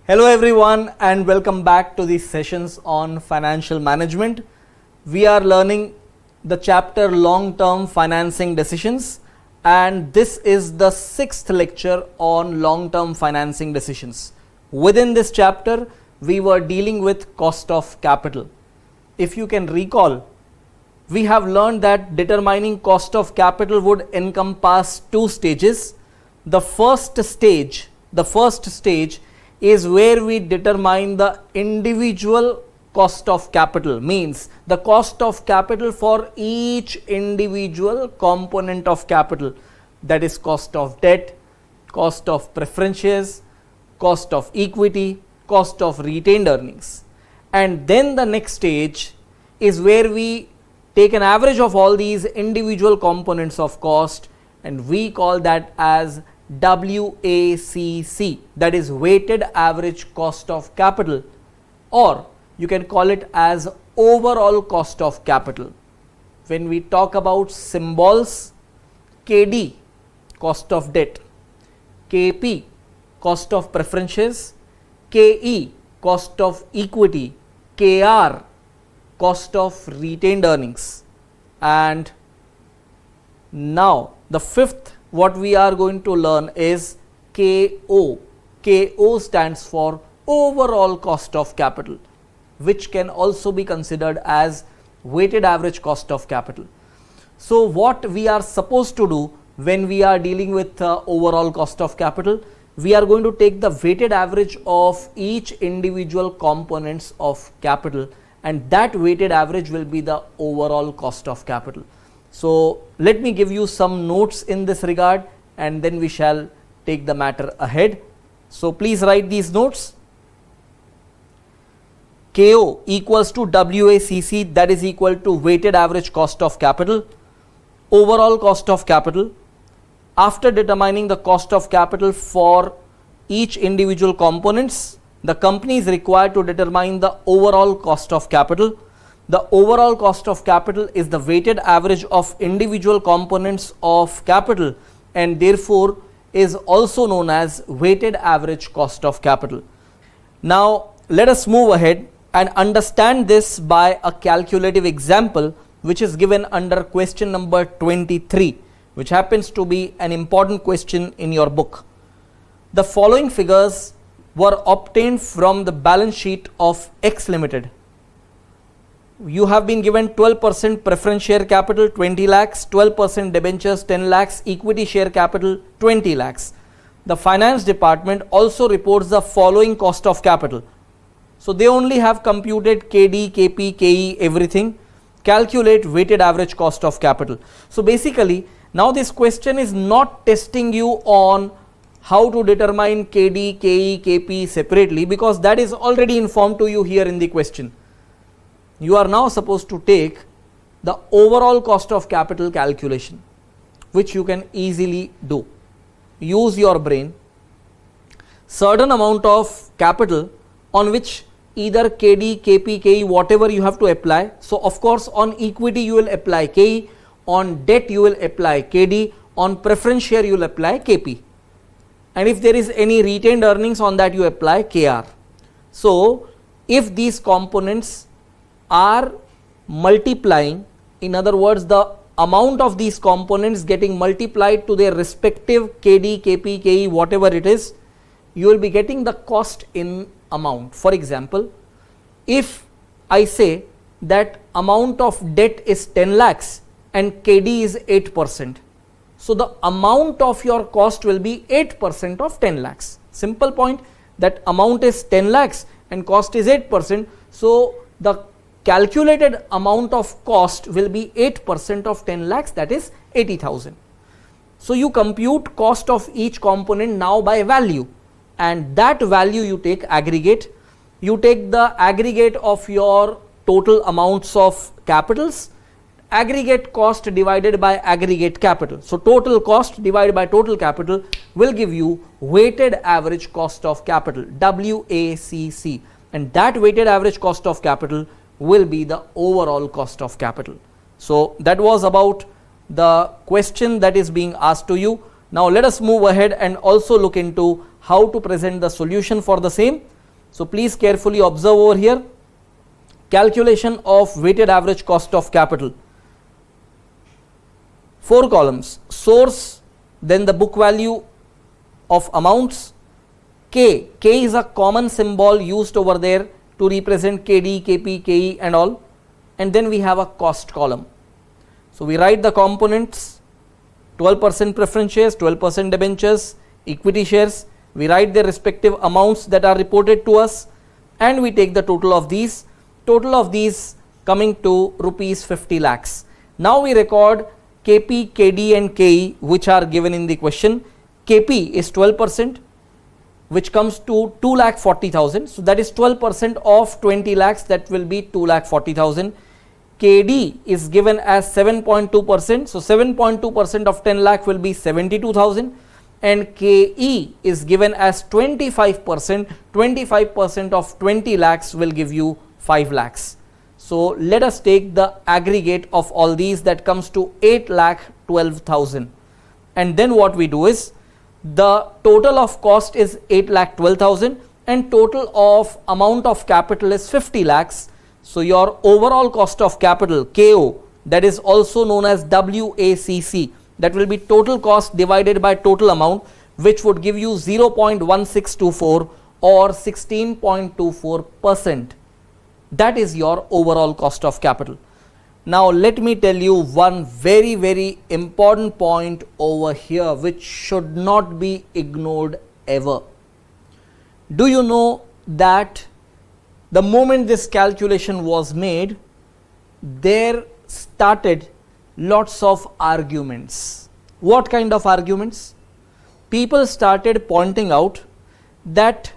Hello everyone and welcome back to these sessions on financial management. We are learning the chapter long-term financing decisions, and this is the 6th lecture on long-term financing decisions. Within this chapter, we were dealing with cost of capital. If you can recall, we have learned that determining cost of capital would encompass two stages. The first stage is where we determine the individual cost of capital, means the cost of capital for each individual component of capital, that is cost of debt, cost of preference shares, cost of equity, cost of retained earnings. And then the next stage is where we take an average of all these individual components of cost, and we call that as WACC, that is weighted average cost of capital, or you can call it as overall cost of capital. When we talk about symbols, KD cost of debt, KP cost of preference shares, KE cost of equity, KR cost of retained earnings. And now the fifth what we are going to learn is KO. KO stands for overall cost of capital, which can also be considered as weighted average cost of capital. So what we are supposed to do when we are dealing with overall cost of capital, we are going to take the weighted average of each individual components of capital, and that weighted average will be the overall cost of capital. So let me give you some notes in this regard, and then we shall take the matter ahead. So please write these notes. KO equals to WACC, that is equal to weighted average cost of capital, overall cost of capital. After determining the cost of capital for each individual components, the company is required to determine the overall cost of capital. The overall cost of capital is the weighted average of individual components of capital, and therefore is also known as weighted average cost of capital. Now let us move ahead and understand this by a calculative example which is given under question number 23, which happens to be an important question in your book. The following figures were obtained from the balance sheet of X Limited. You have been given 12% preference share capital 20 lakhs, 12% debentures 10 lakhs, equity share capital 20 lakhs. The finance department also reports the following cost of capital. So they only have computed KD, KP, KE, everything. Calculate weighted average cost of capital. So basically now this question is not testing you on how to determine KD, KE, KP separately, because that is already informed to you here in the question. You are now supposed to take the overall cost of capital calculation, which you can easily do. Use your brain. Certain amount of capital on which either KD, KP, KE, whatever you have to apply. So of course on equity you will apply KE, on debt you will apply KD, on preference share you will apply KP, and if there is any retained earnings, on that you apply KR. So if these components are multiplying, in other words the amount of these components getting multiplied to their respective KD, KP, KE, whatever it is, you will be getting the cost in amount. For example, if I say that amount of debt is 10 lakhs and KD is 8%, so the amount of your cost will be 8% of 10 lakhs. Simple point, that amount is 10 lakhs and cost is 8%, so the calculated amount of cost will be 8% of 10 lakhs, that is 80,000. So you compute cost of each component now by value, and that value you take aggregate. You take the aggregate of your total amounts of capitals, aggregate cost divided by aggregate capital. So total cost divided by total capital will give you weighted average cost of capital, WACC, and that weighted average cost of capital will be the overall cost of capital. So that was about the question that is being asked to you. Now let us move ahead and also look into how to present the solution for the same. So please carefully observe over here. Calculation of weighted average cost of capital. 4 columns: source, then the book value of amounts, K. K is a common symbol used over there to represent KD, KP, KE and all, and then we have a cost column. So we write the components: 12% preference shares, 12% debentures, equity shares. We write their respective amounts that are reported to us, and we take the total of these. Total of these coming to rupees 50 lakhs. Now we record KP, KD and KE which are given in the question. KP is 12%, which comes to 2,40,000. So that is 12% of 20 lakhs, that will be 2,40,000. KD is given as 7.2%. So 7.2% of 10 lakh will be 72,000. And KE is given as 25%. 25% of 20 lakhs will give you 5 lakhs. So let us take the aggregate of all these, that comes to 8,12,000. And then what we do is, the total of cost is 8,12,000 and total of amount of capital is 50 lakhs. So your overall cost of capital, KO, that is also known as WACC, that will be total cost divided by total amount, which would give you 0.1624 or 16.24%. That is your overall cost of capital. Now let me tell you one very important point over here which should not be ignored ever. Do you know that the moment this calculation was made, there started lots of arguments. What kind of arguments? People started pointing out that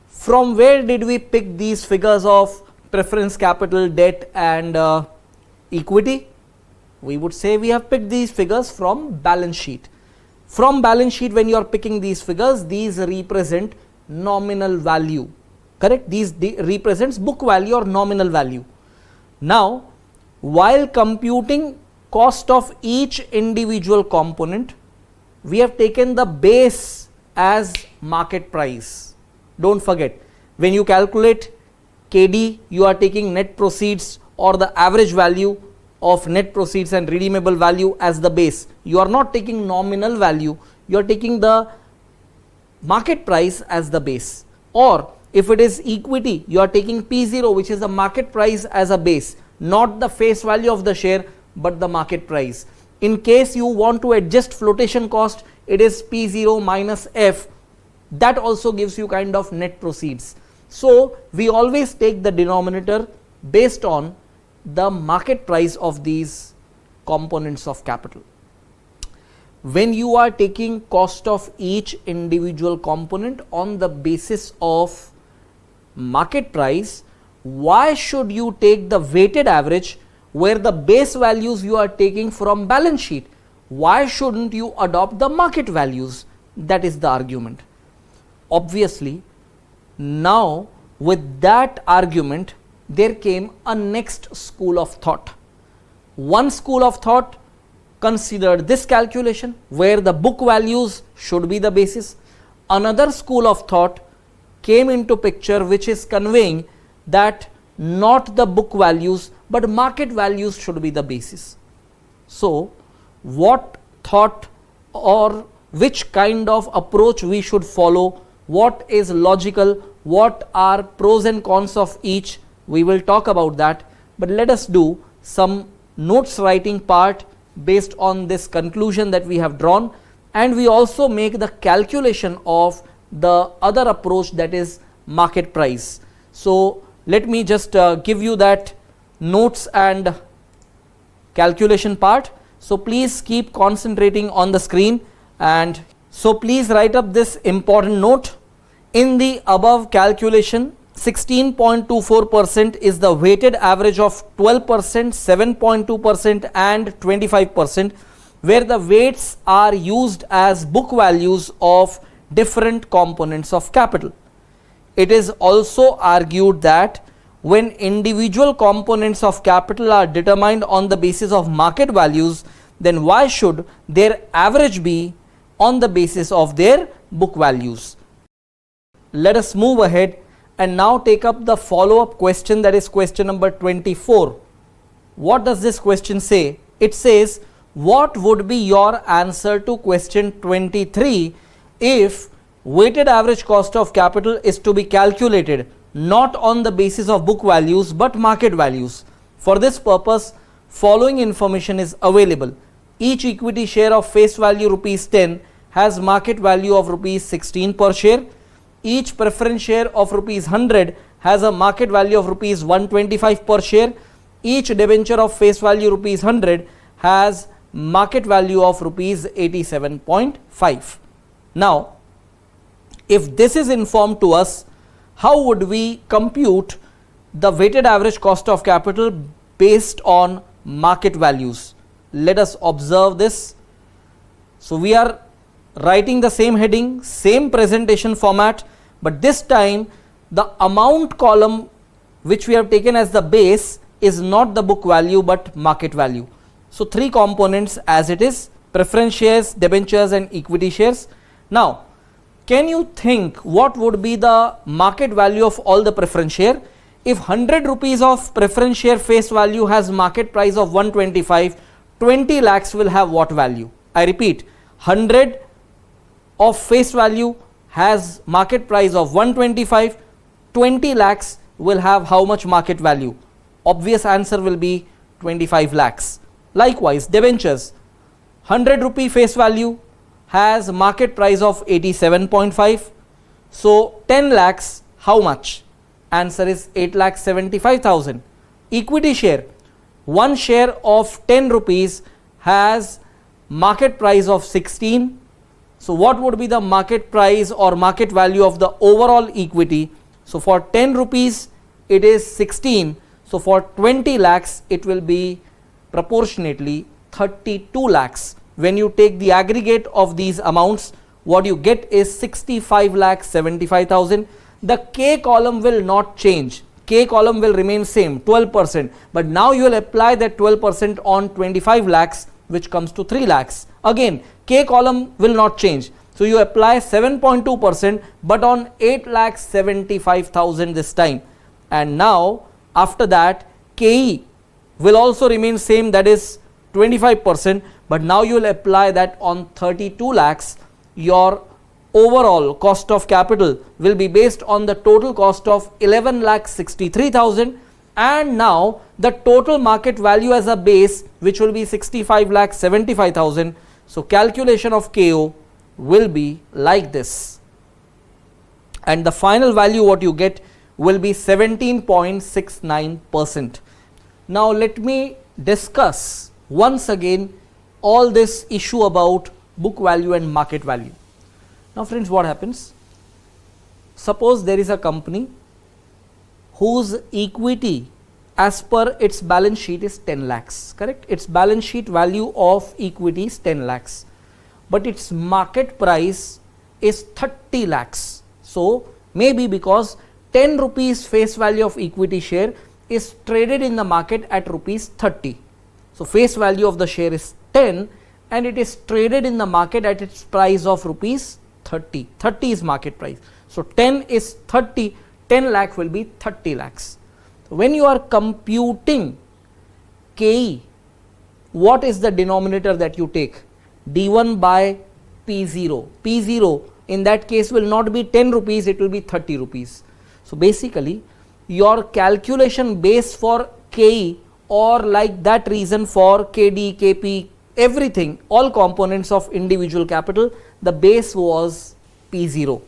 from where did we pick these figures of preference capital, debt and equity? We would say we have picked these figures from balance sheet. From balance sheet, when you are picking these figures, these represent nominal value, correct? These represents book value or nominal value. Now, while computing cost of each individual component, we have taken the base as market price. Don't forget, when you calculate KD, you are taking net proceeds or the average value of net proceeds and redeemable value as the base. You are not taking nominal value, you are taking the market price as the base. Or if it is equity, you are taking P0, which is the market price, as a base, not the face value of the share but the market price. In case you want to adjust flotation cost, it is P0 minus F. That also gives you kind of net proceeds. So we always take the denominator based on the market price of these components of capital. When you are taking cost of each individual component on the basis of market price, why should you take the weighted average where the base values you are taking from balance sheet? Why shouldn't you adopt the market values? That is the argument. Obviously, now with that argument, there came a next school of thought. One school of thought considered this calculation where the book values should be the basis. Another school of thought came into picture which is conveying that not the book values but market values should be the basis. So what thought or which kind of approach we should follow, what is logical, what are pros and cons of each, we will talk about that. But let us do some notes writing part based on this conclusion that we have drawn, and we also make the calculation of the other approach, that is market price. So let me just give you that notes and calculation part. So please keep concentrating on the screen, and so please write up this important note. In the above calculation, 16.24% is the weighted average of 12%, 7.2% and 25%, where the weights are used as book values of different components of capital. It is also argued that when individual components of capital are determined on the basis of market values, then why should their average be on the basis of their book values? Let us move ahead and now take up the follow-up question, that is question number 24. What does this question say? It says, what would be your answer to question 23 if weighted average cost of capital is to be calculated not on the basis of book values but market values? For this purpose, following information is available. Each equity share of face value rupees 10 has market value of rupees 16 per share. Each preference share of rupees 100 has a market value of rupees 125 per share. Each debenture of face value rupees 100 has market value of rupees 87.5. Now, if this is informed to us, how would we compute the weighted average cost of capital based on market values? Let us observe this. So we are writing the same heading, same presentation format, but this time the amount column which we have taken as the base is not the book value but market value. So three components as it is: preference shares, debentures and equity shares. Now, can you think what would be the market value of all the preference share? If 100 rupees of preference share face value has market price of 125, 20 lakhs will have what value? I repeat, 100 of face value has market price of 125, 20 lakhs will have how much market value? Obvious answer will be 25 lakhs. Likewise, debentures, 100 rupee face value has market price of 87.5. So 10 lakhs, how much? Answer is 8,75,000. Equity share, one share of 10 rupees has market price of 16. So what would be the market price or market value of the overall equity? So for 10 rupees it is 16. So for 20 lakhs it will be proportionately 32 lakhs. When you take the aggregate of these amounts, what you get is 65,75,000. The K column will not change. K column will remain same, 12%. But now you will apply that 12% on 25 lakhs, which comes to 3 lakhs. Again, K column will not change. So you apply 7.2% but on 8,75,000 this time. And now after that, KE will also remain same, that is 25%, but now you will apply that on 32 lakhs. Your overall cost of capital will be based on the total cost of 11,63,000, and now the total market value as a base, which will be 65,75,000. So calculation of KO will be like this, and the final value what you get will be 17.69%. Now let me discuss once again all this issue about book value and market value. Now friends, what happens? Suppose there is a company whose equity as per its balance sheet is 10 lakhs, correct? Its balance sheet value of equity is 10 lakhs, but its market price is 30 lakhs. So maybe because 10 rupees face value of equity share is traded in the market at rupees 30. So face value of the share is 10 and it is traded in the market at its price of rupees 30. 30 is market price. So 10 is 30, 10 lakh will be 30 lakhs. So when you are computing KE, what is the denominator that you take? D1 by P0. P0 in that case will not be 10 rupees, it will be 30 rupees. So basically your calculation base for KE, or like that reason for KD, KP, everything, all components of individual capital, the base was P0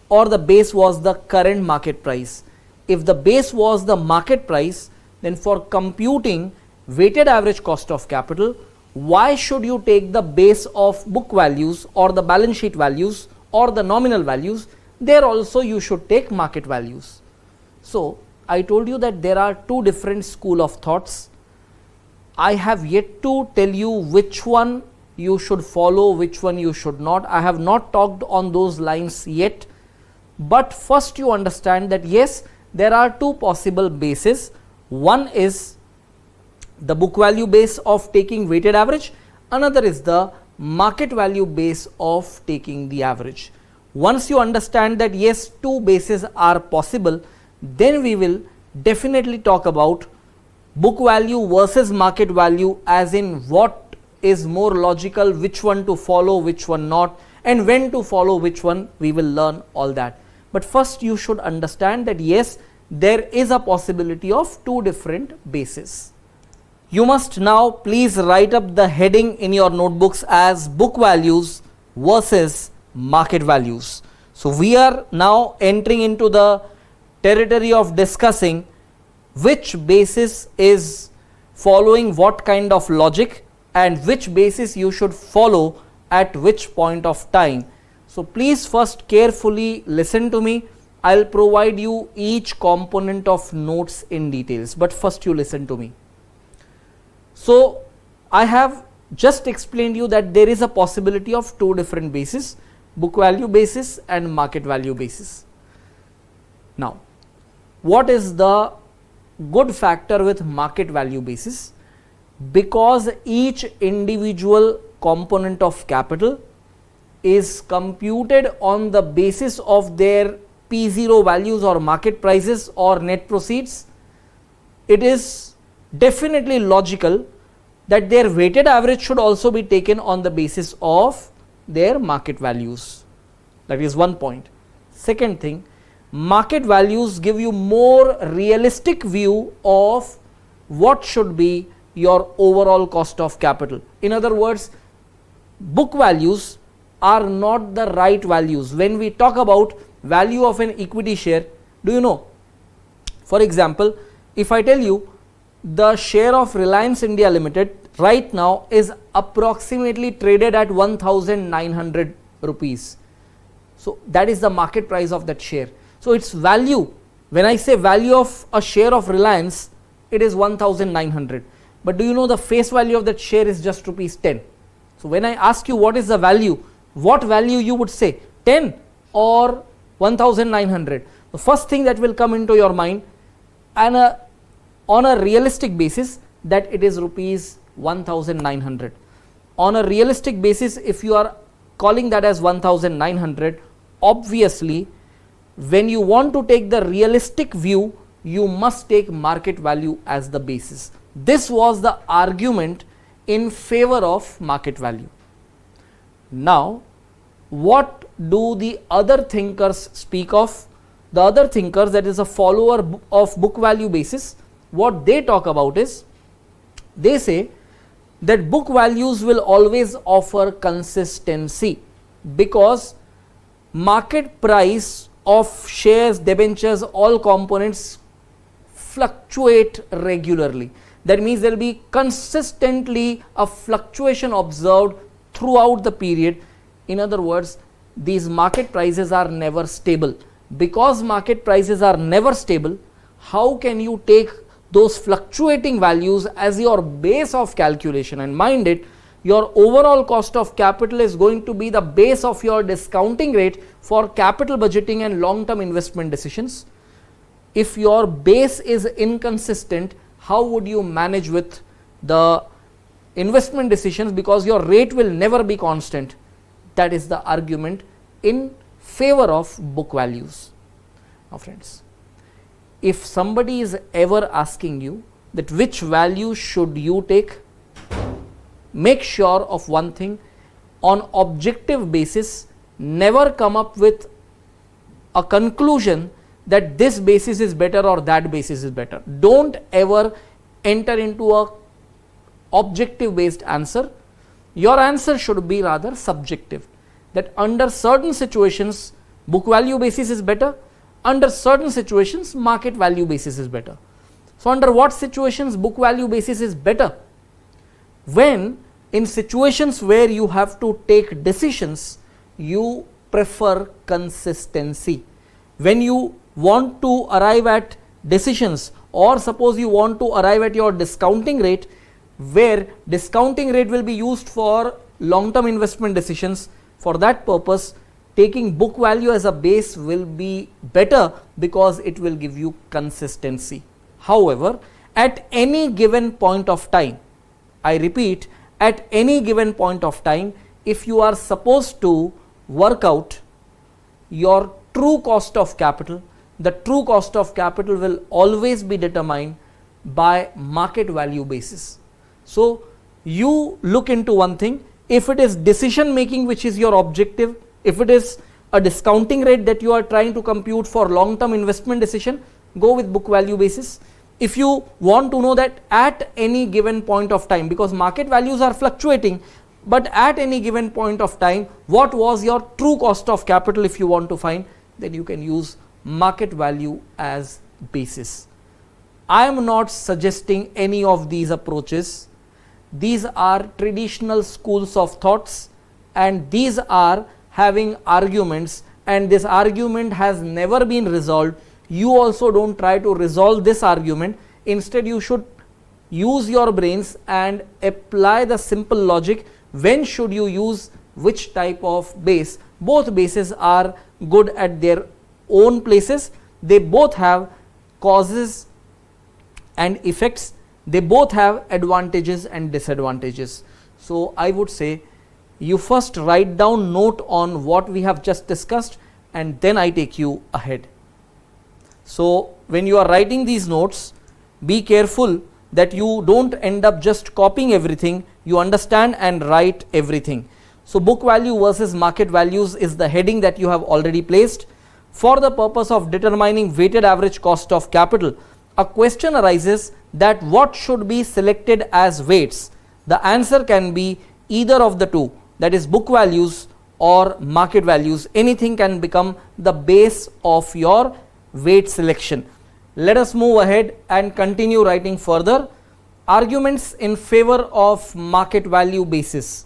or the base was the current market price. If the base was the market price, then for computing weighted average cost of capital, why should you take the base of book values or the balance sheet values or the nominal values? There also you should take market values. So I told you that there are two different school of thoughts. I have yet to tell you which one you should follow, which one you should not. I have not talked on those lines yet, but first you understand that yes, there are two possible bases. One is the book value base of taking weighted average, another is the market value base of taking the average. Once you understand that yes, two bases are possible, then we will definitely talk about book value versus market value, as in what is more logical, which one to follow, which one not, and when to follow which one. We will learn all that. But first you should understand that yes, there is a possibility of two different bases. You must now please write up the heading in your notebooks as book values versus market values. So we are now entering into the territory of discussing which basis is following what kind of logic and which basis you should follow at which point of time. So please first carefully listen to me. I'll provide you each component of notes in details, but first you listen to me. So I have just explained you that there is a possibility of two different bases, book value basis and market value basis. Now, what is the good factor with market value basis? Because each individual component of capital is computed on the basis of their P0 values or market prices or net proceeds, it is definitely logical that their weighted average should also be taken on the basis of their market values. That is one point. Second thing, market values give you more realistic view of what should be your overall cost of capital. In other words, book values are not the right values. When we talk about value of an equity share, do you know, for example, if I tell you the share of Reliance India Limited right now is approximately traded at 1900 rupees. So that is the market price of that share. So its value, when I say value of a share of Reliance, it is 1900. But do you know the face value of that share is just rupees 10. So when I ask you what is the value, what value you would say, 10 or 1900? The first thing that will come into your mind, and on a realistic basis, that it is rupees 1900. On a realistic basis, if you are calling that as 1900, obviously when you want to take the realistic view, you must take market value as the basis. This was the argument in favor of market value. Now, what do the other thinkers speak of? The other thinkers, that is a follower of book value basis, what they talk about is, they say that book values will always offer consistency because market price of shares, debentures, all components fluctuate regularly. That means there will be consistently a fluctuation observed throughout the period. In other words, these market prices are never stable. Because market prices are never stable, how can you take those fluctuating values as your base of calculation? And mind it, your overall cost of capital is going to be the base of your discounting rate for capital budgeting and long-term investment decisions. If your base is inconsistent, how would you manage with the investment decisions, because your rate will never be constant? That is the argument in favor of book values. Now friends, if somebody is ever asking you that which value should you take, make sure of one thing: on objective basis, never come up with a conclusion that this basis is better or that basis is better. Don't ever enter into a objective based answer. Your answer should be rather subjective, that under certain situations book value basis is better, under certain situations market value basis is better. So under what situations book value basis is better? When in situations where you have to take decisions, you prefer consistency. When you want to arrive at decisions, or suppose you want to arrive at your discounting rate, where discounting rate will be used for long-term investment decisions, for that purpose taking book value as a base will be better because it will give you consistency. However, at any given point of time, I repeat, at any given point of time, if you are supposed to work out your true cost of capital. The true cost of capital will always be determined by market value basis. So you look into one thing, if it is decision making which is your objective, if it is a discounting rate that you are trying to compute for long term investment decision, go with book value basis. If you want to know that at any given point of time, because market values are fluctuating, but at any given point of time, what was your true cost of capital, if you want to find, then you can use market value as basis. I am not suggesting any of these approaches. These are traditional schools of thoughts, and these are having arguments, and this argument has never been resolved. You also don't try to resolve this argument. Instead, you should use your brains and apply the simple logic. When should you use which type of base? Both bases are good at their own places. They both have causes and effects. They both have advantages and disadvantages. So I would say you first write down note on what we have just discussed, and then I take you ahead. So when you are writing these notes, be careful that you don't end up just copying everything. You understand and write everything. So book value versus market values is the heading that you have already placed. For the purpose of determining weighted average cost of capital, a question arises that what should be selected as weights. The answer can be either of the two, that is book values or market values. Anything can become the base of your weight selection. Let us move ahead and continue writing further. Arguments in favor of market value basis.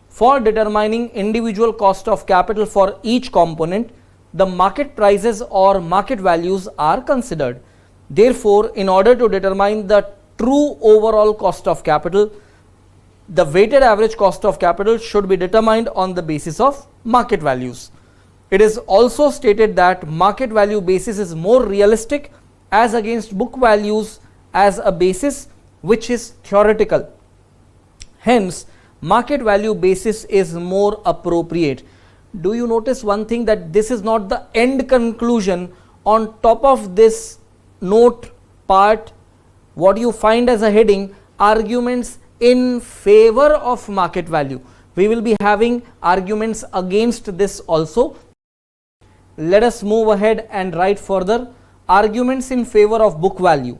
For determining individual cost of capital for each component, the market prices or market values are considered. Therefore, in order to determine the true overall cost of capital, the weighted average cost of capital should be determined on the basis of market values. It is also stated that market value basis is more realistic as against book values as a basis which is theoretical. Hence, market value basis is more appropriate. Do you notice one thing, that this is not the end conclusion? On top of this note part, what you find as a heading, arguments in favor of market value. We will be having arguments against this also. Let us move ahead and write further. Arguments in favor of book value.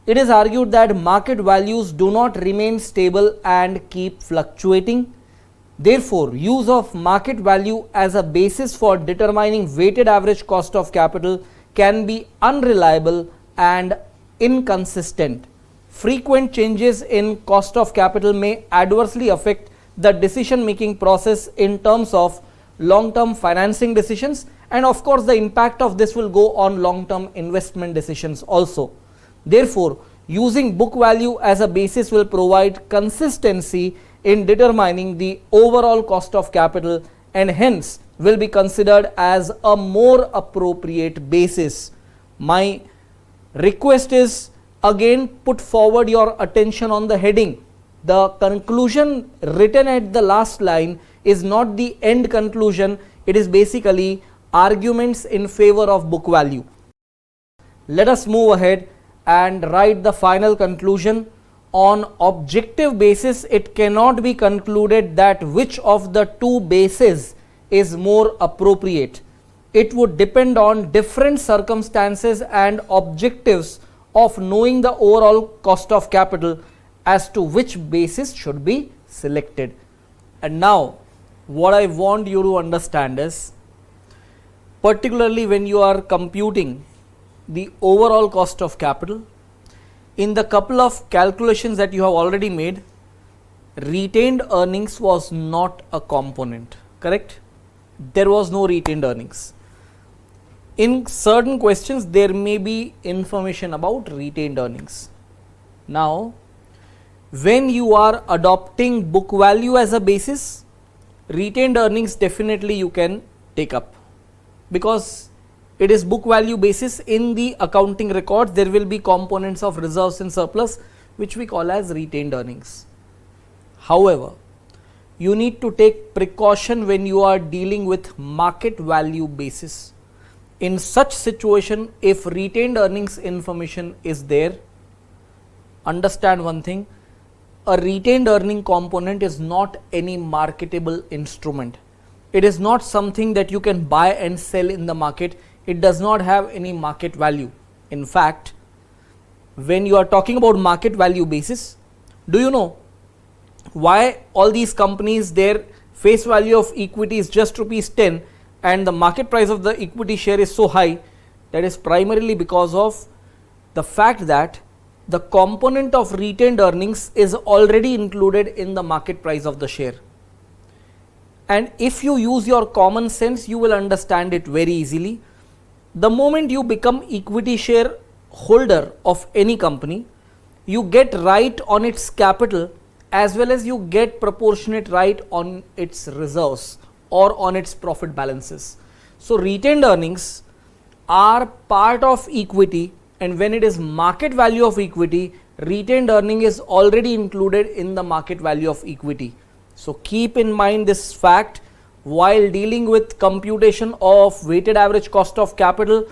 It is argued that market values do not remain stable and keep fluctuating. Therefore, use of market value as a basis for determining weighted average cost of capital can be unreliable and inconsistent. Frequent changes in cost of capital may adversely affect the decision making process in terms of long term financing decisions, and of course the impact of this will go on long term investment decisions also. Therefore, using book value as a basis will provide consistency in determining the overall cost of capital, and hence will be considered as a more appropriate basis. My request is, again put forward your attention on the heading. The conclusion written at the last line is not the end conclusion. It is basically arguments in favor of book value. Let us move ahead and write the final conclusion. On objective basis, it cannot be concluded that which of the two bases is more appropriate. It would depend on different circumstances and objectives of knowing the overall cost of capital as to which basis should be selected. And now what I want you to understand is, particularly when you are computing the overall cost of capital, in the couple of calculations that you have already made, retained earnings was not a component, correct? There was no retained earnings. In certain questions there may be information about retained earnings. Now, when you are adopting book value as a basis, retained earnings definitely you can take up, because it is book value basis. In the accounting records there will be components of reserves and surplus which we call as retained earnings. However, you need to take precaution when you are dealing with market value basis. In such situation, if retained earnings information is there, understand one thing, a retained earning component is not any marketable instrument. It is not something that you can buy and sell in the market. It does not have any market value. In fact, when you are talking about market value basis, do you know why all these companies, their face value of equity is just rupees 10 and the market price of the equity share is so high? That is primarily because of the fact that the component of retained earnings is already included in the market price of the share. And if you use your common sense, you will understand it very easily. The moment you become equity share holder of any company, you get right on its capital as well as you get proportionate right on its reserves or on its profit balances. So retained earnings are part of equity, and when it is market value of equity, retained earning is already included in the market value of equity. So keep in mind this fact while dealing with computation of weighted average cost of capital,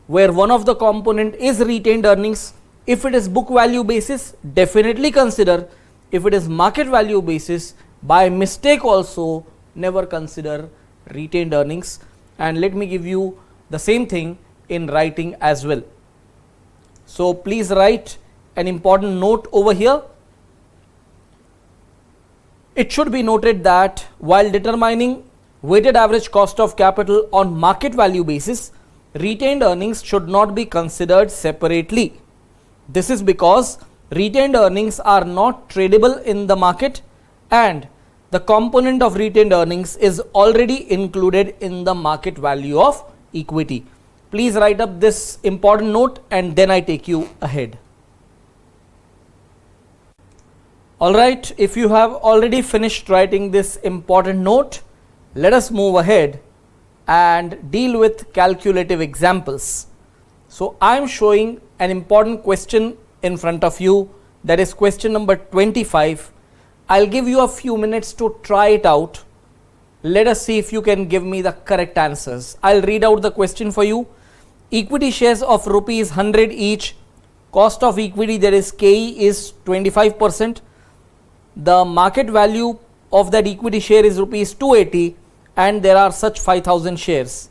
where one of the component is retained earnings. If it is book value basis, definitely consider. If it is market value basis, by mistake also never consider retained earnings. And let me give you the same thing in writing as well. So please write an important note over here. It should be noted that while determining weighted average cost of capital on market value basis, retained earnings should not be considered separately. This is because retained earnings are not tradable in the market and the component of retained earnings is already included in the market value of equity. Please write up this important note and then I take you ahead. Alright, if you have already finished writing this important note, let us move ahead and deal with calculative examples. So I am showing an important question in front of you, that is question number 25. I'll give you a few minutes to try it out. Let us see if you can give me the correct answers. I'll read out the question for you. Equity shares of rupees 100 each, cost of equity, that is KE, is 25%. The market value of that equity share is rupees 280 and there are such 5,000 shares.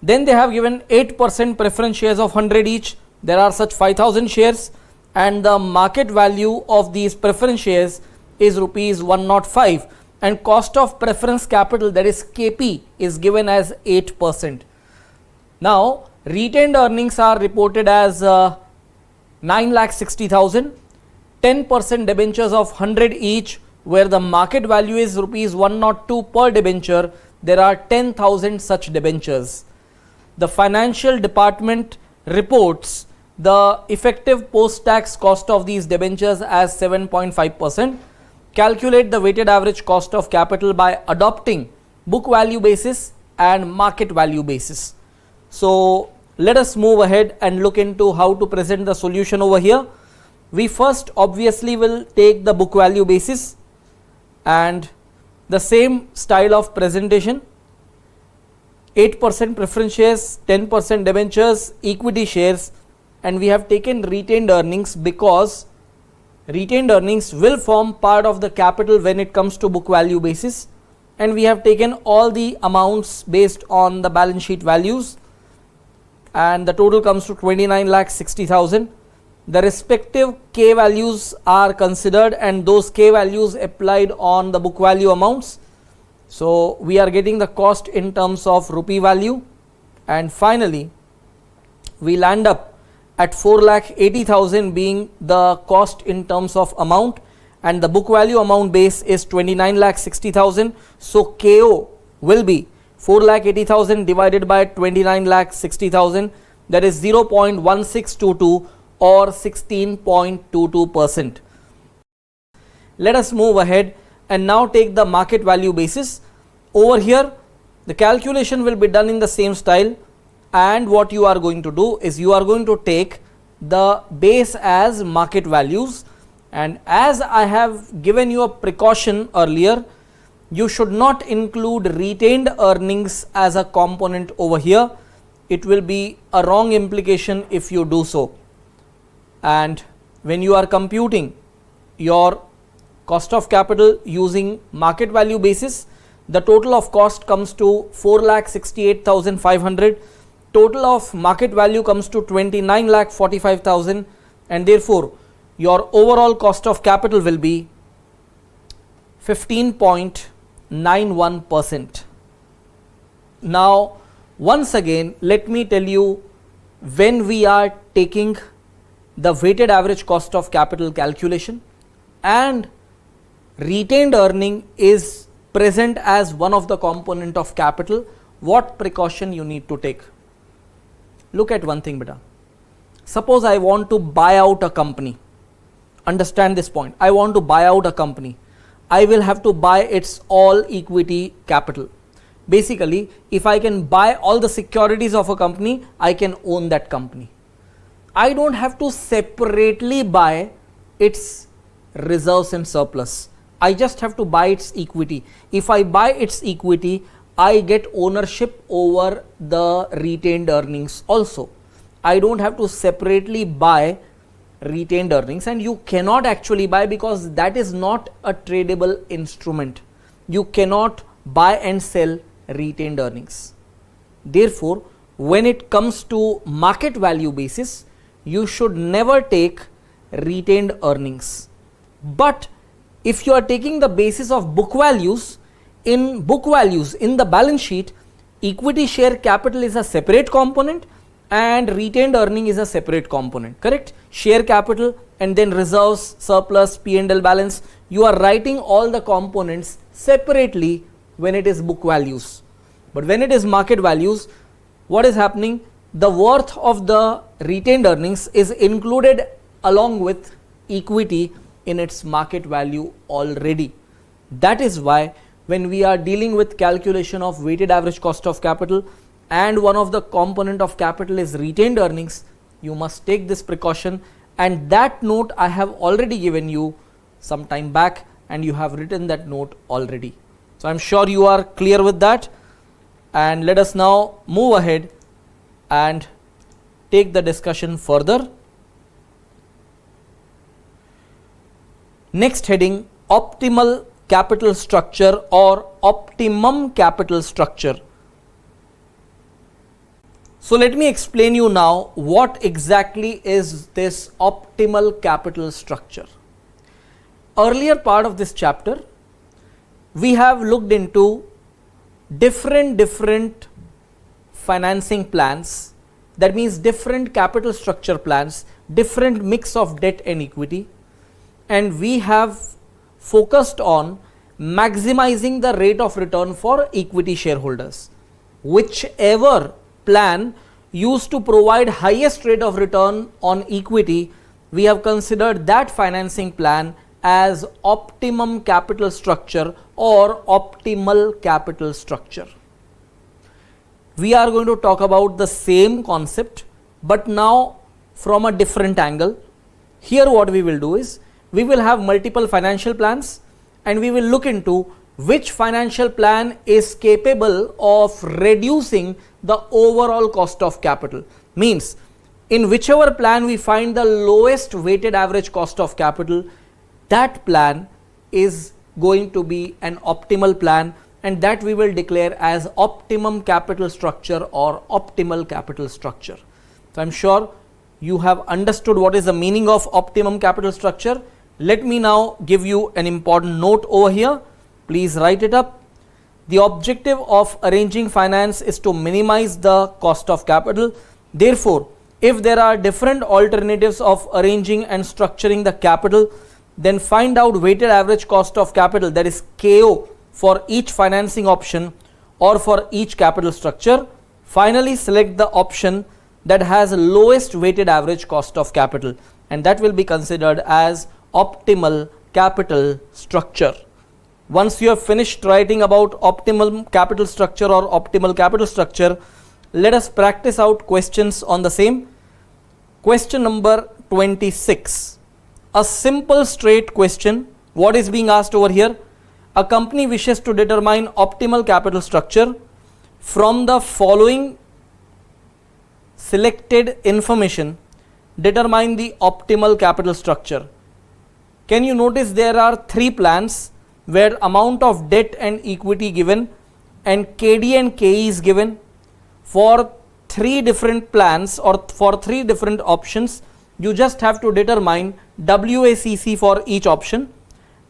Then they have given 8% preference shares of 100 each, there are such 5,000 shares, and the market value of these preference shares is rupees 105 and cost of preference capital, that is KP, is given as 8%. Now retained earnings are reported as 9,60,000. 10% debentures of 100 each, where the market value is rupees 102 per debenture, there are 10,000 such debentures. The financial department reports the effective post-tax cost of these debentures as 7.5%. Calculate the weighted average cost of capital by adopting book value basis and market value basis. So let us move ahead and look into how to present the solution over here. We first obviously will take the book value basis and the same style of presentation. 8% preference shares, 10% debentures, equity shares, and we have taken retained earnings because retained earnings will form part of the capital when it comes to book value basis, and we have taken all the amounts based on the balance sheet values and the total comes to 29,60,000. The respective K values are considered and those K values applied on the book value amounts. So we are getting the cost in terms of rupee value, and finally we land up at 4,80,000 being the cost in terms of amount, and the book value amount base is 29,60,000. So KO will be 4,80,000 divided by 29,60,000, that is 0.1622 or 16.22%. Let us move ahead and now take the market value basis. Over here the calculation will be done in the same style, and what you are going to do is you are going to take the base as market values, and as I have given you a precaution earlier, You should not include retained earnings as a component over here. It will be a wrong implication if you do so. And when you are computing your cost of capital using market value basis, the total of cost comes to 4,68,500. Total of market value comes to 29,45,000, and therefore your overall cost of capital will be 15.91%. Now once again let me tell you, when we are taking the weighted average cost of capital calculation and retained earning is present as one of the component of capital, what precaution you need to take? Look at one thing, beta. Suppose I want to buy out a company. Understand this point. I want to buy out a company. I will have to buy its all equity capital. Basically, if I can buy all the securities of a company, I can own that company. I don't have to separately buy its reserves and surplus. I just have to buy its equity. If I buy its equity, I get ownership over the retained earnings also. I don't have to separately buy retained earnings, and you cannot actually buy because that is not a tradable instrument. You cannot buy and sell retained earnings. Therefore, when it comes to market value basis, you should never take retained earnings. But if you are taking the basis of book values, in the balance sheet, equity share capital is a separate component and retained earning is a separate component, correct? Share capital and then reserves, surplus, P&L balance, you are writing all the components separately when it is book values. But when it is market values, what is happening? The worth of the retained earnings is included along with equity in its market value already. That is why when we are dealing with calculation of weighted average cost of capital and one of the component of capital is retained earnings, you must take this precaution, and that note I have already given you some time back and you have written that note already. So I am sure you are clear with that, and let us now move ahead and take the discussion further. Next heading, optimal capital structure or optimum capital structure. So let me explain you now what exactly is this optimal capital structure. Earlier part of this chapter, we have looked into different financing plans, that means different capital structure plans, different mix of debt and equity, and we have focused on maximizing the rate of return for equity shareholders. Whichever plan used to provide highest rate of return on equity, we have considered that financing plan as optimum capital structure or optimal capital structure. We are going to talk about the same concept but now from a different angle. Here what we will do is, we will have multiple financial plans and we will look into which financial plan is capable of reducing the overall cost of capital. Means, in whichever plan we find the lowest weighted average cost of capital, that plan is going to be an optimal plan, and that we will declare as optimum capital structure or optimal capital structure. So I am sure you have understood what is the meaning of optimum capital structure. Let me now give you an important note over here. Please write it up. The objective of arranging finance is to minimize the cost of capital. Therefore, if there are different alternatives of arranging and structuring the capital, then find out weighted average cost of capital, that is KO, for each financing option or for each capital structure. Finally, select the option that has lowest weighted average cost of capital, and that will be considered as optimal capital structure. Once you have finished writing about optimal capital structure or optimal capital structure, let us practice out questions on the same. Question number 26. A simple straight question. What is being asked over here? A company wishes to determine optimal capital structure from the following selected information. Determine the optimal capital structure. Can you notice there are three plans where amount of debt and equity given and KD and KE is given. For three different plans or for three different options, you just have to determine WACC for each option,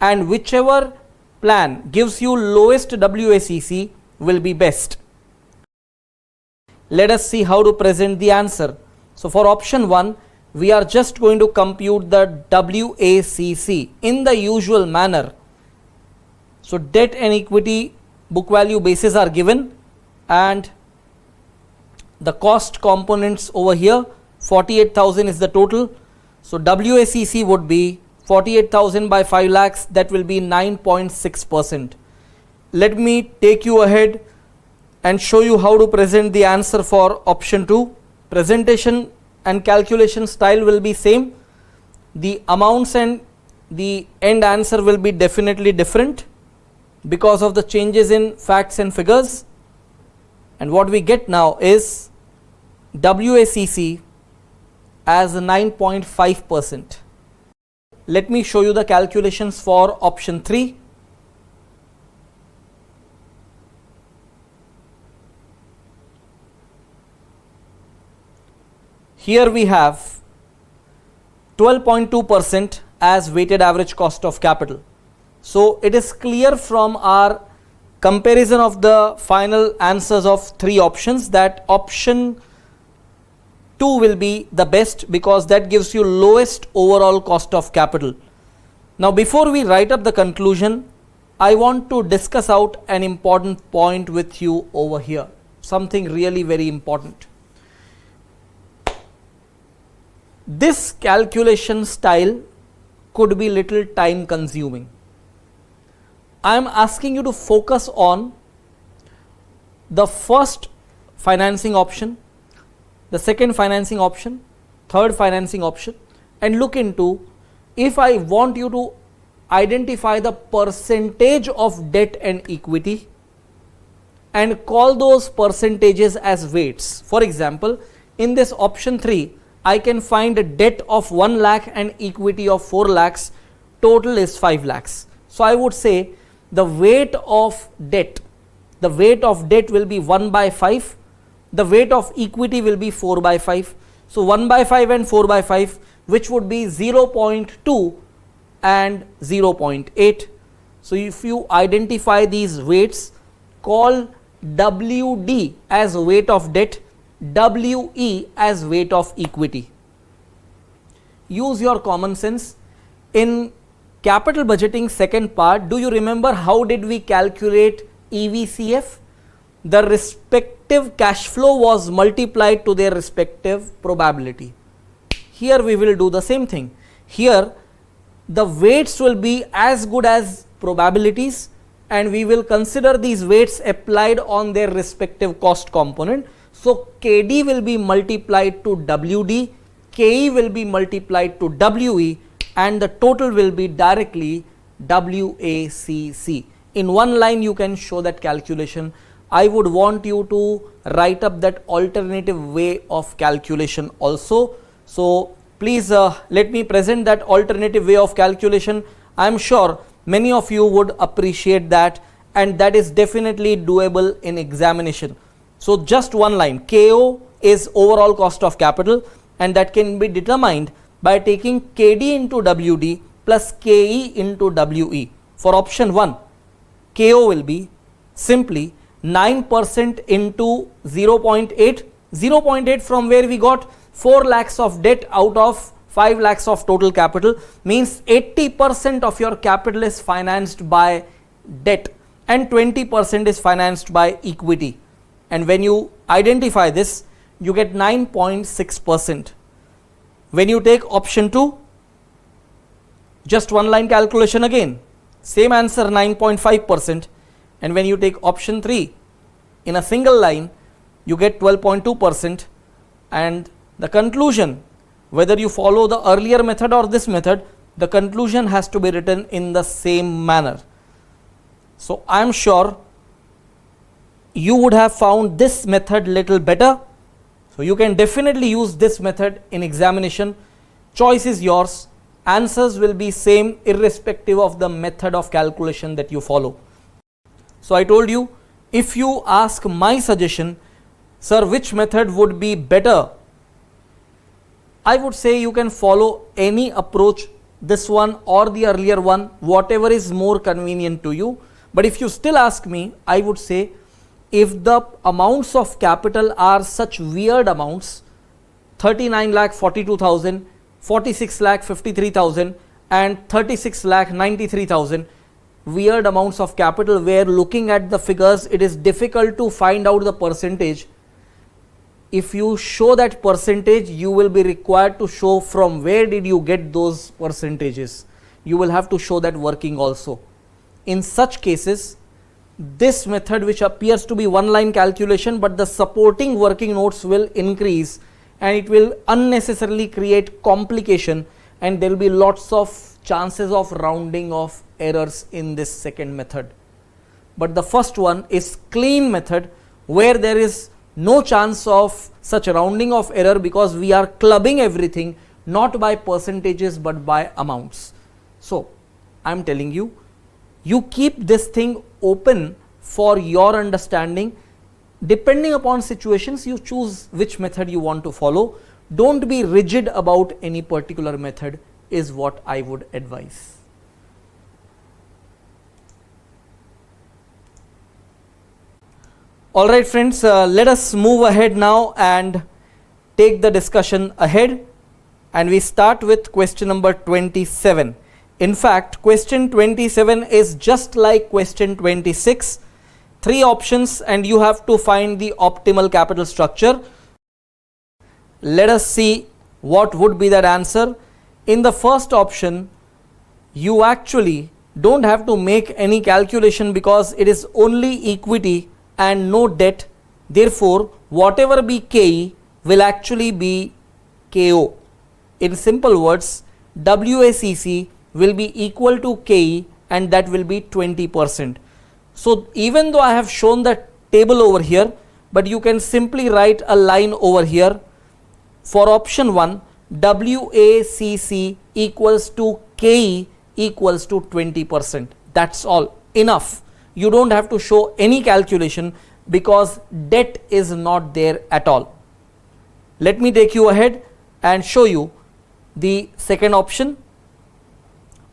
and whichever plan gives you lowest WACC will be best. Let us see how to present the answer. So for option 1, we are just going to compute the WACC in the usual manner. So debt and equity book value bases are given, and the cost components over here, 48,000 is the total. So WACC would be 48,000 by 5 lakhs, that will be 9.6%. Let me take you ahead and show you how to present the answer for option 2. Presentation and calculation style will be same. The amounts and the end answer will be definitely different because of the changes in facts and figures. And what we get now is WACC as 9.5%. Let me show you the calculations for option 3. Here we have 12.2% as weighted average cost of capital. So it is clear from our comparison of the final answers of three options that option 2 will be the best because that gives you lowest overall cost of capital. Now before we write up the conclusion, I want to discuss out an important point with you over here, something really very important. This calculation style could be little time consuming. I am asking you to focus on the first financing option, the second financing option, third financing option, and look into if I want you to identify the percentage of debt and equity and call those percentages as weights. For example, in this option 3, I can find a debt of 1 lakh and equity of 4 lakhs, total is 5 lakhs. So I would say the weight of debt will be 1 by 5, the weight of equity will be 4 by 5. So 1 by 5 and 4 by 5, which would be 0.2 and 0.8. So if you identify these weights, call WD as weight of debt, WE as weight of equity. Use your common sense. In capital budgeting second part, do you remember how did we calculate EVCF? The respective cash flow was multiplied to their respective probability. Here we will do the same thing. Here the weights will be as good as probabilities, and we will consider these weights applied on their respective cost component. So KD will be multiplied to WD, KE will be multiplied to WE, and the total will be directly WACC. In one line you can show that calculation. I would want you to write up that alternative way of calculation also. So please let me present that alternative way of calculation. I am sure many of you would appreciate that, and that is definitely doable in examination. So just one line, KO is overall cost of capital, and that can be determined by taking KD into WD plus KE into WE. For option 1, KO will be simply 9% into 0.8. 0.8 from where we got 4 lakhs of debt out of 5 lakhs of total capital, means 80% of your capital is financed by debt and 20% is financed by equity. And when you identify this, you get 9.6%. When you take option 2, just one line calculation again, same answer 9.5%. And when you take option 3, in a single line, you get 12.2%. And the conclusion, whether you follow the earlier method or this method, the conclusion has to be written in the same manner. So I am sure you would have found this method little better. So you can definitely use this method in examination. Choice is yours. Answers will be same irrespective of the method of calculation that you follow. So I told you, if you ask my suggestion, sir, which method would be better? I would say you can follow any approach, this one or the earlier one, whatever is more convenient to you. But if you still ask me, I would say if the amounts of capital are such weird amounts, 39,42,000, 46,53,000 and 36,93,000, weird amounts of capital where looking at the figures it is difficult to find out the percentage. If you show that percentage, you will be required to show from where did you get those percentages. You will have to show that working also. In such cases, this method, which appears to be one line calculation, but the supporting working notes will increase and it will unnecessarily create complication, and there will be lots of chances of rounding of errors in this second method. But the first one is clean method, where there is no chance of such rounding of error, because we are clubbing everything not by percentages but by amounts. So I am telling you, you keep this thing open for your understanding. Depending upon situations, you choose which method you want to follow. Don't be rigid about any particular method, is what I would advise. All right friends, let us move ahead now and take the discussion ahead, and we start with question number 27. In fact, question 27 is just like question 26, 3 options and you have to find the optimal capital structure. Let us see what would be that answer. In the first option, you actually don't have to make any calculation because it is only equity and no debt. Therefore, whatever be KE will actually be KO. In simple words, WACC will be equal to KE and that will be 20%. So even though I have shown the table over here, but you can simply write a line over here. For option 1, WACC equals to KE equals to 20%. That's all, enough. You don't have to show any calculation because debt is not there at all. Let me take you ahead and show you the second option.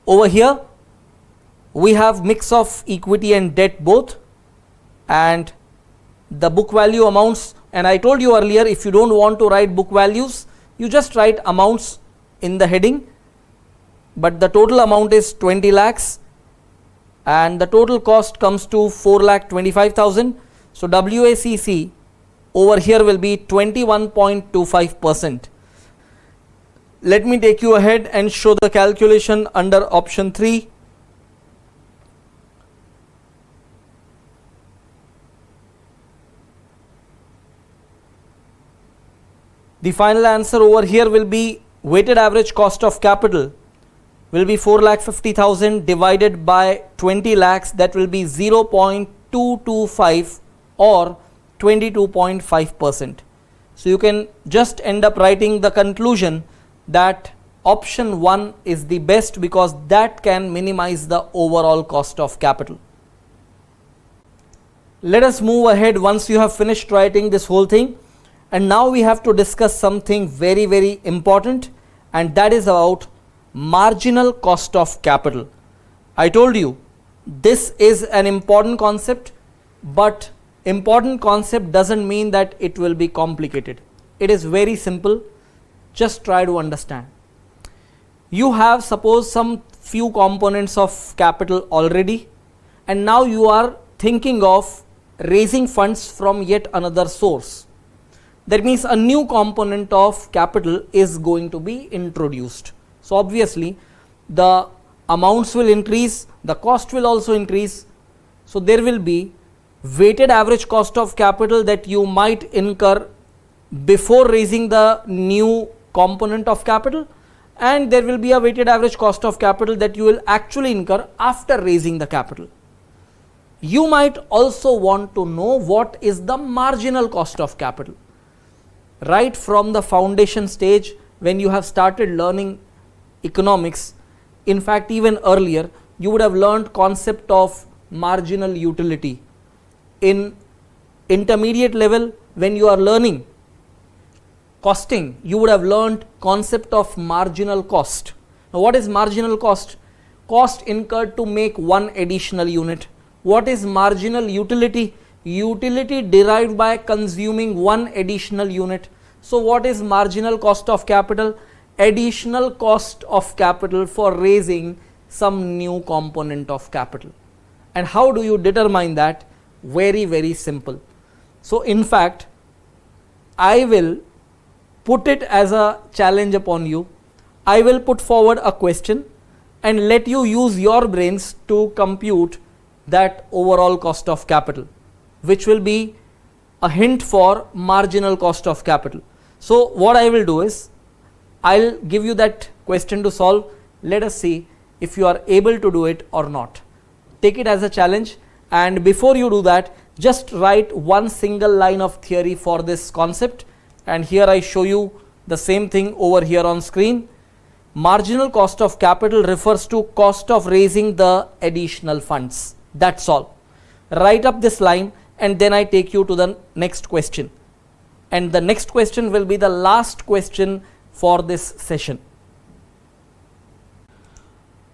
Over here we have mix of equity and debt both, and the book value amounts, and I told you earlier, if you don't want to write book values, you just write amounts in the heading, but the total amount is 20 lakhs and the total cost comes to 4,25,000. So WACC over here will be 21.25%. Let me take you ahead and show the calculation under option 3. The final answer over here will be weighted average cost of capital will be 4,50,000 divided by 20 lakhs, that will be 0.225 or 22.5%. So you can just end up writing the conclusion that option 1 is the best because that can minimize the overall cost of capital. Let us move ahead once you have finished writing this whole thing, and now we have to discuss something very, very important, and that is about marginal cost of capital. I told you this is an important concept, but important concept doesn't mean that it will be complicated. It is very simple. Just try to understand. You have, suppose, some few components of capital already, and now you are thinking of raising funds from yet another source. That means a new component of capital is going to be introduced. So obviously the amounts will increase, the cost will also increase. So there will be weighted average cost of capital that you might incur before raising the new component of capital, and there will be a weighted average cost of capital that you will actually incur after raising the capital. You might also want to know what is the marginal cost of capital. Right from the foundation stage, when you have started learning economics, in fact even earlier, you would have learned concept of marginal utility. In intermediate level, when you are learning costing, you would have learned concept of marginal cost. Now what is marginal cost? Cost incurred to make one additional unit. What is marginal utility? Utility derived by consuming one additional unit. So what is marginal cost of capital? Additional cost of capital for raising some new component of capital. And how do you determine that? Very simple. So in fact, I will put it as a challenge upon you. I will put forward a question and let you use your brains to compute that overall cost of capital, which will be a hint for marginal cost of capital. So what I will do is, I'll give you that question to solve. Let us see if you are able to do it or not. Take it as a challenge, and before you do that, just write one single line of theory for this concept. And here I show you the same thing over here on screen. Marginal cost of capital refers to cost of raising the additional funds. That's all. Write up this line and then I take you to the next question. And the next question will be the last question for this session.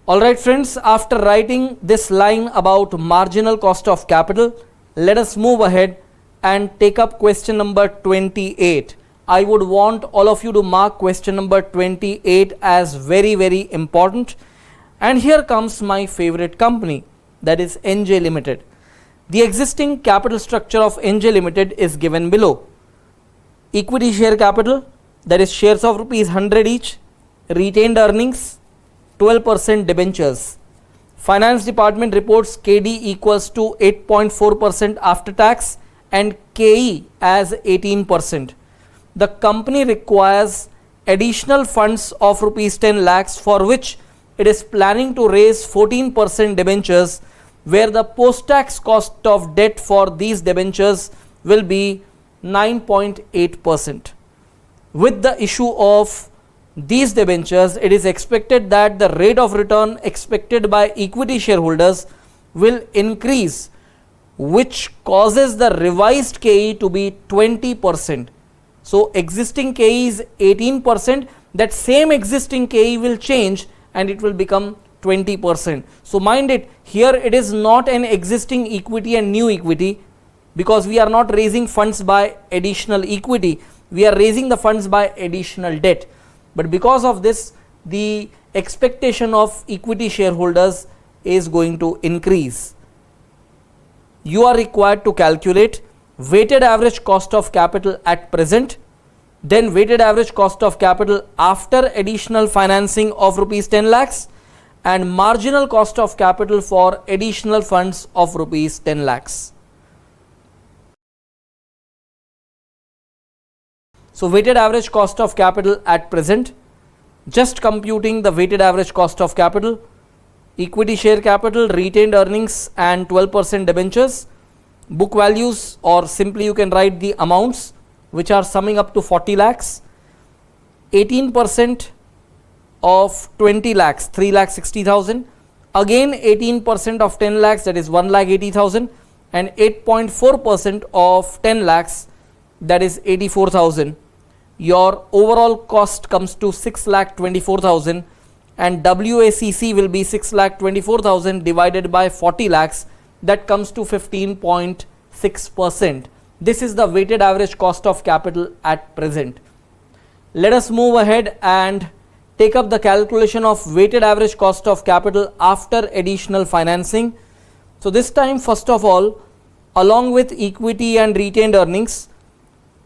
Alright friends, after writing this line about marginal cost of capital, let us move ahead and take up question number 28. I would want all of you to mark question number 28 as very important. And here comes my favorite company, that is NJ Limited. The existing capital structure of NJ Limited is given below. Equity share capital, that is shares of rupees 100 each, retained earnings 12% debentures. Finance department reports KD equals to 8.4% after tax and KE as 18%. The company requires additional funds of rupees 10 lakhs, for which it is planning to raise 14% debentures, where the post-tax cost of debt for these debentures will be 9.8%. With the issue of these debentures, it is expected that the rate of return expected by equity shareholders will increase, which causes the revised KE to be 20%. So existing KE is 18%, that same existing KE will change and it will become 20%. So mind it, here it is not an existing equity and new equity, because we are not raising funds by additional equity, we are raising the funds by additional debt. But because of this, the expectation of equity shareholders is going to increase. You are required to calculate weighted average cost of capital at present, then weighted average cost of capital after additional financing of rupees 10 lakhs and marginal cost of capital for additional funds of rupees 10 lakhs. So weighted average cost of capital at present, just computing the weighted average cost of capital, equity share capital, retained earnings and 12% debentures, book values, or simply you can write the amounts which are summing up to 40 lakhs, 18% of 20 lakhs, 3,60,000, again 18% of 10 lakhs, that is 1,80,000, and 8.4% of 10 lakhs, that is 84,000. Your overall cost comes to 6,24,000, and WACC will be 6,24,000 divided by 40 lakhs, that comes to 15.6%. This is the weighted average cost of capital at present. Let us move ahead and take up the calculation of weighted average cost of capital after additional financing. So this time, first of all, along with equity and retained earnings,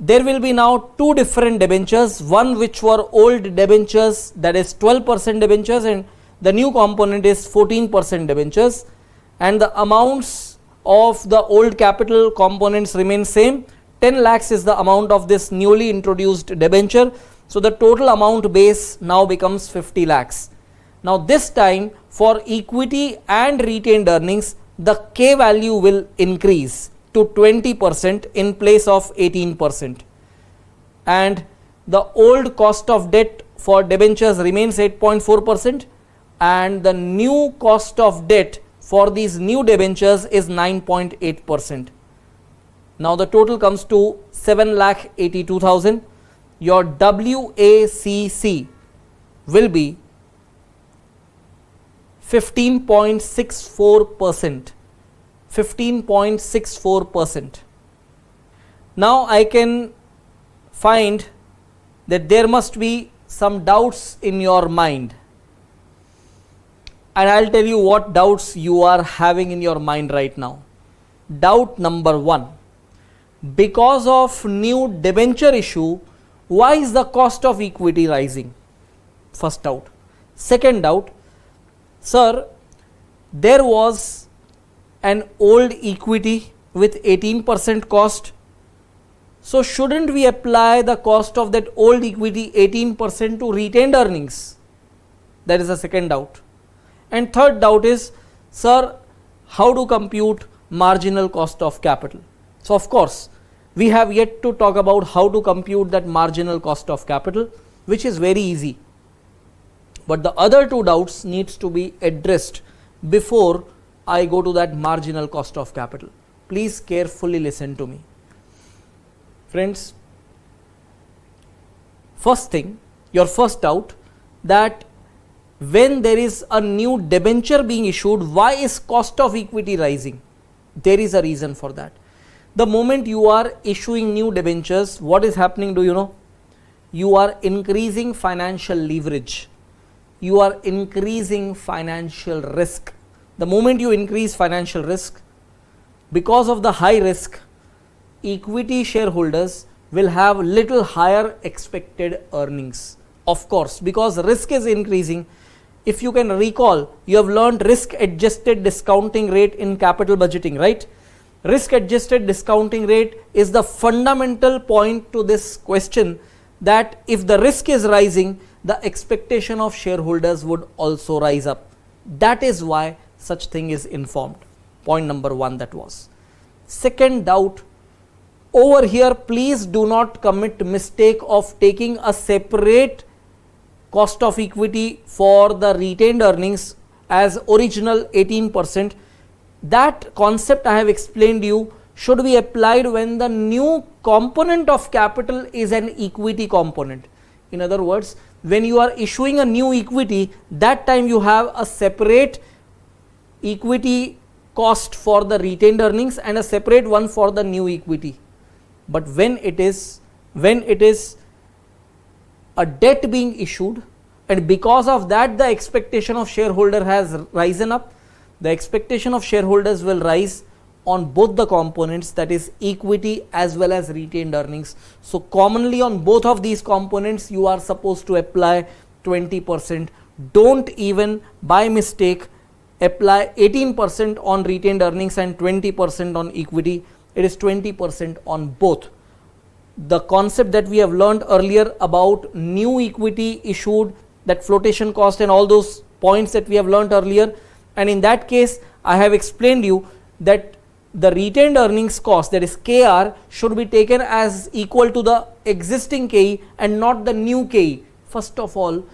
there will be now two different debentures, one which were old debentures, that is 12% debentures, and the new component is 14% debentures, and the amounts of the old capital components remain same. 10 lakhs is the amount of this newly introduced debenture, so the total amount base now becomes 50 lakhs. Now this time, for equity and retained earnings, the K value will increase to 20% in place of 18%, and the old cost of debt for debentures remains 8.4%, and the new cost of debt for these new debentures is 9.8%. Now the total comes to 7,82,000. Your WACC will be 15.64%. 15.64%. Now I can find that there must be some doubts in your mind, and I'll tell you what doubts you are having in your mind right now. Doubt number 1, because of new debenture issue, why is the cost of equity rising? First doubt. Second doubt, sir, there was an old equity with 18% cost, so shouldn't we apply the cost of that old equity 18% to retained earnings? That is the second doubt. And third doubt is, sir, how to compute marginal cost of capital? So of course, we have yet to talk about how to compute that marginal cost of capital, which is very easy. But the other two doubts needs to be addressed before I go to that marginal cost of capital. Please carefully listen to me. Friends, first thing, your first doubt, that when there is a new debenture being issued, why is cost of equity rising? There is a reason for that. The moment you are issuing new debentures, what is happening, do you know? You are increasing financial leverage. You are increasing financial risk. The moment you increase financial risk, because of the high risk, equity shareholders will have little higher expected earnings. Of course, because risk is increasing. If you can recall, you have learned risk adjusted discounting rate in capital budgeting, right? Risk adjusted discounting rate is the fundamental point to this question, that if the risk is rising, the expectation of shareholders would also rise up. That is why such thing is informed. Point number 1 that was. Second doubt, over here please do not commit mistake of taking a separate cost of equity for the retained earnings as original 18%. That concept I have explained you should be applied when the new component of capital is an equity component. In other words, when you are issuing a new equity, that time you have a separate equity cost for the retained earnings and a separate one for the new equity. But when it is a debt being issued, and because of that the expectation of shareholder has risen up, the expectation of shareholders will rise on both the components, that is equity as well as retained earnings. So commonly on both of these components you are supposed to apply 20%. Don't even by mistake apply 18% on retained earnings and 20% on equity. It is 20% on both. The concept that we have learned earlier about new equity issued, that flotation cost and all those points that we have learned earlier, and in that case I have explained you that the retained earnings cost, that is KR, should be taken as equal to the existing KE and not the new KE. First of all,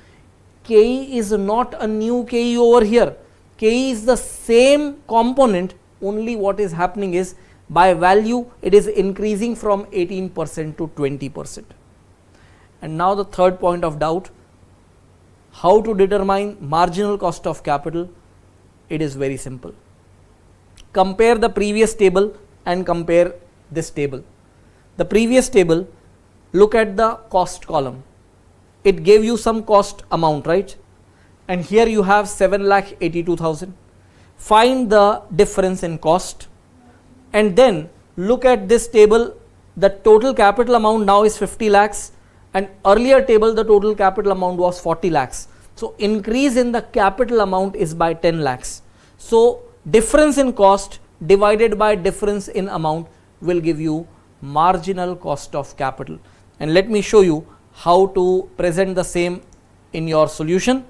KE is not a new KE over here. KE is the same component, only what is happening is by value it is increasing from 18% to 20%. And now the third point of doubt, how to determine marginal cost of capital? It is very simple. Compare the previous table and compare this table. The previous table, look at the cost column. It gave you some cost amount, right? And here you have 7,82,000. Find the difference in cost, and then look at this table. The total capital amount now is 50 lakhs, and earlier table the total capital amount was 40 lakhs. So increase in the capital amount is by 10 lakhs. So difference in cost divided by difference in amount will give you marginal cost of capital. And let me show you how to present the same in your solution.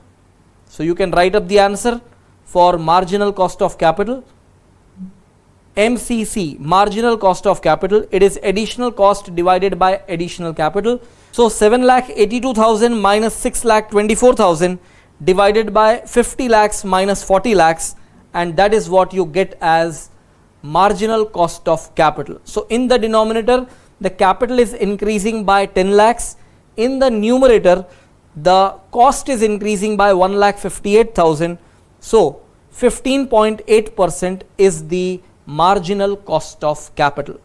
So you can write up the answer for marginal cost of capital. MCC, marginal cost of capital. It is additional cost divided by additional capital. So 7,82,000 minus 6,24,000 divided by 50 lakhs minus 40 lakhs, and that is what you get as marginal cost of capital. So in the denominator, the capital is increasing by 10 lakhs. In the numerator, the cost is increasing by 1,58,000. So 15.8% is the marginal cost of capital.